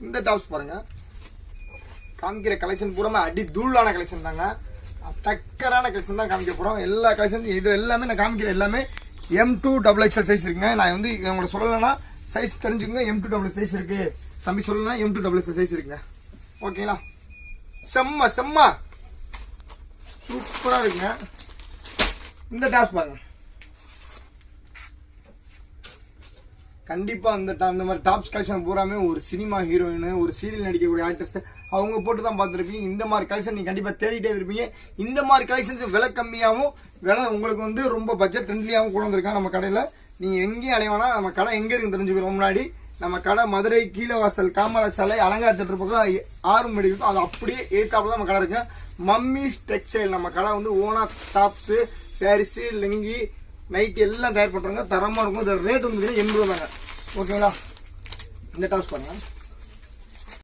இந்த டாப்ஸ் பாருங்க, காமிக்கிற கலெக்ஷன் பூரா அடி தூளான கலெக்ஷன் தாங்க, டக்கரான கலெக்ஷன் தான் காமிக்க போறோம். எல்லா கலெக்ஷன் இது எல்லாமே நான் காமிக்கிற எல்லாமே M2 XXL சைஸ் இருக்குங்க. நான் வந்து உங்களை சொல்லலைன்னா சைஸ் தெரிஞ்சுக்கோங்க. M2 XXL சைஸ் இருக்கு தம்பி, சொல்லணும்னா M2 XXL சைஸ் இருக்குங்க. ஓகேங்களா, செம்ம செம்ம சூப்பரா இருக்குங்க. இந்த டாப்ஸ் பாருங்க, கண்டிப்பா இந்த மாதிரி டாப்ஸ் கலெக்ஷன் பூராமே ஒரு சினிமா ஹீரோயின், ஒரு சீரியல் நடிக்கக்கூடிய ஆக்டர்ஸ் அவங்க போட்டு தான் பார்த்துருப்பீங்க. இந்த மாதிரி கலெக்ஷன் நீங்க கண்டிப்பா தேடிட்டே இருப்பீங்க. இந்த மாதிரி கலெக்ஷன்ஸ் விலை கம்மியாகவும் விலை உங்களுக்கு வந்து ரொம்ப பட்ஜெட் ஃப்ரெண்ட்லியாகவும் கொண்டு வந்திருக்காங்க நம்ம கடையில. நீங்க எங்கேயும் அலைவானா, நம்ம கடை எங்க இருக்குன்னு தெரிஞ்சுக்கிறோம். முன்னாடி நம்ம கடை மதுரை கீழவாசல் காமராஜ் சாலை அலங்கார தேட்டர் பக்கம் 6 மணி இருக்கும். அது அப்படியே ஏத்தாப்புல நம்ம கடை இருக்கு. மம்மிஸ் டெக்ஸ்டைல் நம்ம கடை வந்து ஓனா டாப்ஸ், சாரீஸ், லுங்கி, நைட் எல்லாம் தயார் பண்றாங்க. தரமா இருக்கும். ரேட் வந்து 80 ரூபாங்க. ஓகேங்களா, இந்த டாப்ஸ் பாருங்க,